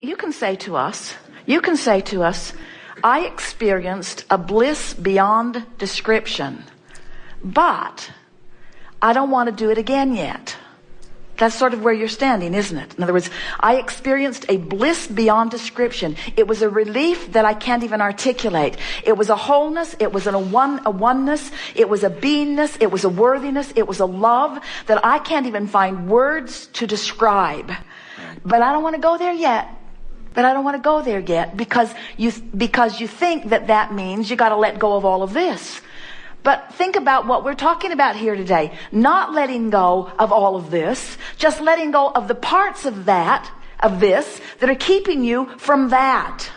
You can say to us, I experienced a bliss beyond description, but I don't want to do it again yet. That's sort of where you're standing, isn't it? In other words, I experienced a bliss beyond description. It was a relief that I can't even articulate. It was a wholeness. It was a oneness. It was a beingness. It was a worthiness. It was a love that I can't even find words to describe. But I don't want to go there yet. Because you think that means you got to let go of all of this. But think about what we're talking about here today. Not letting go of all of this, just letting go of the parts of this that are keeping you from that.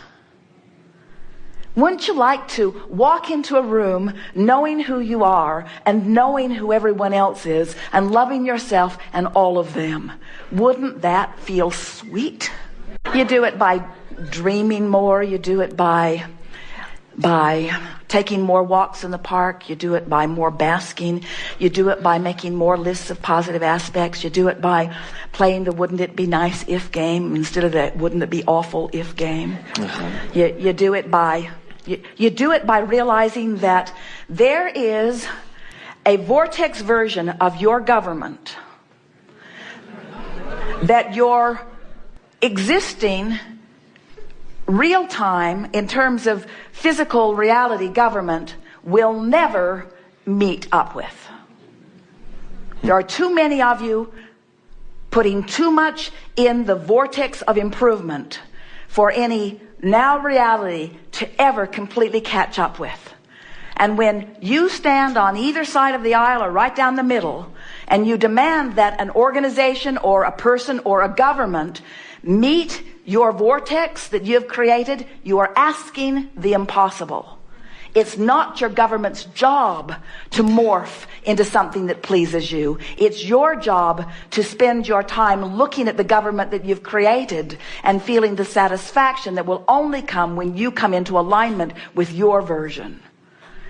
Wouldn't you like to walk into a room knowing who you are and knowing who everyone else is and loving yourself and all of them? Wouldn't that feel sweet? You do it by dreaming more. You do it by taking more walks in the park. You do it by more basking. You do it by making more lists of positive aspects. You do it by playing the wouldn't it be nice if game instead of the wouldn't it be awful if game. You do it by realizing that there is a vortex version of your government that your existing real time in terms of physical reality government will never meet up with. There are too many of you putting too much in the vortex of improvement for any now reality to ever completely catch up with. And when you stand on either side of the aisle or right down the middle and you demand that an organization or a person or a government meet your vortex that you have created, you are asking the impossible. It's not your government's job to morph into something that pleases you. It's your job to spend your time looking at the government that you've created and feeling the satisfaction that will only come when you come into alignment with your version.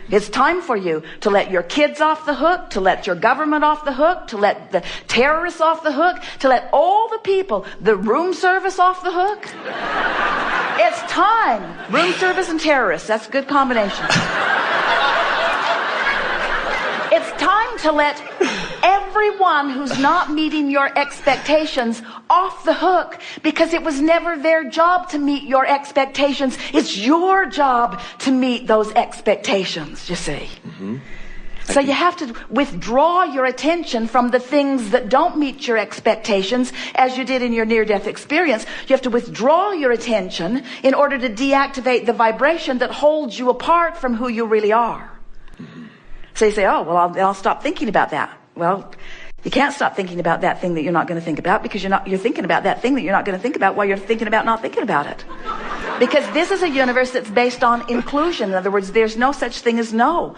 It's time for you to let your kids off the hook, to let your government off the hook, to let the terrorists off the hook, to let all the people, the room service off the hook. It's time. Room service and terrorists, that's a good combination. It's time to let everyone who's not meeting your expectations off the hook, because it was never their job to meet your expectations. It's your job to meet those expectations, you see. So you have to withdraw your attention from the things that don't meet your expectations, as you did in your near-death experience. You have to withdraw your attention in order to deactivate the vibration that holds you apart from who you really are. So you say, oh, well, I'll stop thinking about that. Well, you can't stop thinking about that thing that you're not going to think about, because you're thinking about that thing that you're not going to think about while you're thinking about not thinking about it. Because this is a universe that's based on inclusion. In other words, there's no such thing as no.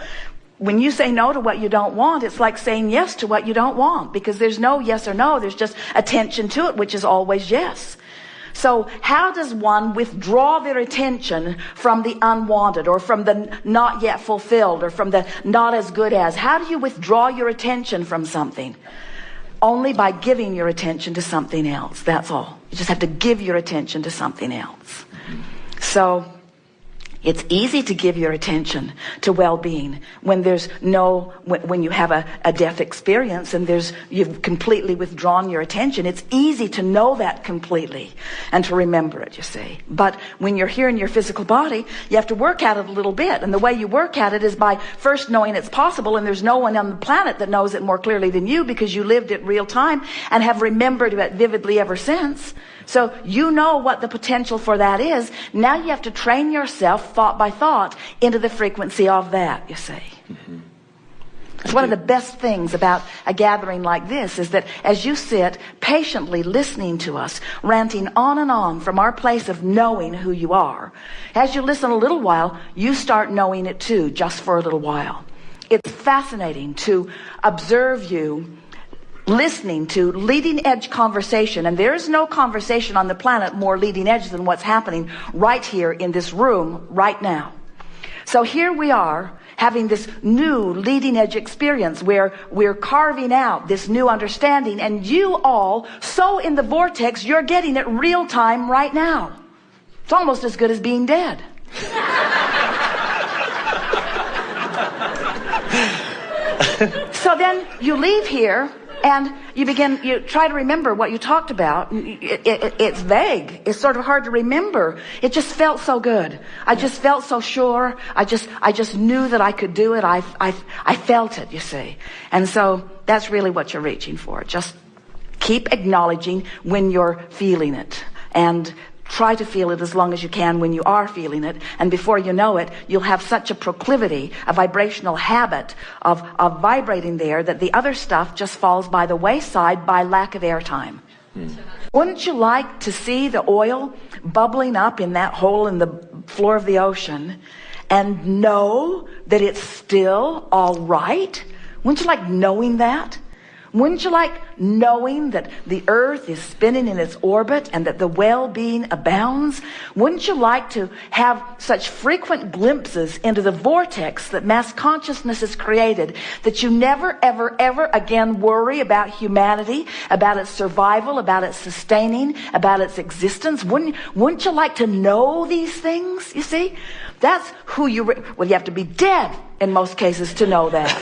When you say no to what you don't want, it's like saying yes to what you don't want, because there's no yes or no. There's just attention to it, which is always yes. So how does one withdraw their attention from the unwanted, or from the not yet fulfilled, or from the not as good as? How do you withdraw your attention from something? Only by giving your attention to something else. That's all. You just have to give your attention to something else. So it's easy to give your attention to well-being when when you have a death experience and you've completely withdrawn your attention. It's easy to know that completely and to remember it, you see. But when you're here in your physical body, you have to work at it a little bit. And the way you work at it is by first knowing it's possible, and there's no one on the planet that knows it more clearly than you, because you lived it real time and have remembered it vividly ever since. So you know what the potential for that is. Now you have to train yourself thought by thought into the frequency of that, you see. It's one of the best things about a gathering like this, is that as you sit patiently listening to us, ranting on and on from our place of knowing who you are, as you listen a little while, you start knowing it too, just for a little while. It's fascinating to observe you listening to leading edge conversation, and there is no conversation on the planet more leading edge than what's happening right here in this room right now. So here we are having this new leading edge experience where we're carving out this new understanding, and you all, so in the vortex, you're getting it real time right now. It's almost as good as being dead. So then you leave here and you try to remember what you talked about. It's vague. It's sort of hard to remember. It just felt so good. I just felt so sure. I just knew that I could do it. I felt it, you see. And so that's really what you're reaching for. Just keep acknowledging when you're feeling it, and try to feel it as long as you can when you are feeling it. And before you know it, you'll have such a proclivity, a vibrational habit of vibrating there, that the other stuff just falls by the wayside by lack of airtime. Wouldn't you like to see the oil bubbling up in that hole in the floor of the ocean and know that it's still all right? Wouldn't you like knowing that? Wouldn't you like knowing that the earth is spinning in its orbit and that the well-being abounds? Wouldn't you like to have such frequent glimpses into the vortex that mass consciousness has created, that you never, ever, ever again worry about humanity, about its survival, about its sustaining, about its existence? Wouldn't you like to know these things, you see? That's who you have to be dead in most cases to know that.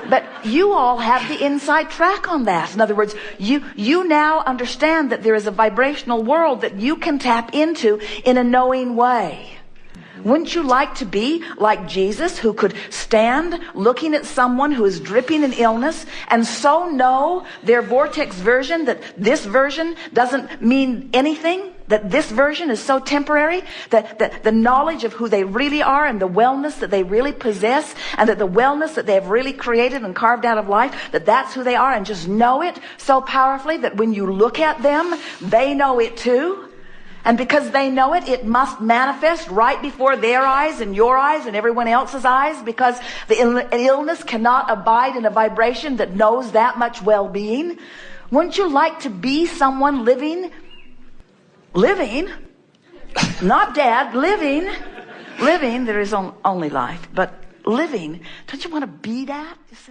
But you all have the inside track on that. In other words, you now understand that there is a vibrational world that you can tap into in a knowing way. Wouldn't you like to be like Jesus, who could stand looking at someone who is dripping in illness and so know their vortex version that this version doesn't mean anything? That this version is so temporary, that the knowledge of who they really are and the wellness that they really possess, and that the wellness that they have really created and carved out of life, that's who they are, and just know it so powerfully that when you look at them, they know it too. And because they know it, it must manifest right before their eyes and your eyes and everyone else's eyes, because the illness cannot abide in a vibration that knows that much well-being. Wouldn't you like to be someone living, not dead, living, there is only life, but living. Don't you want to be that, you see?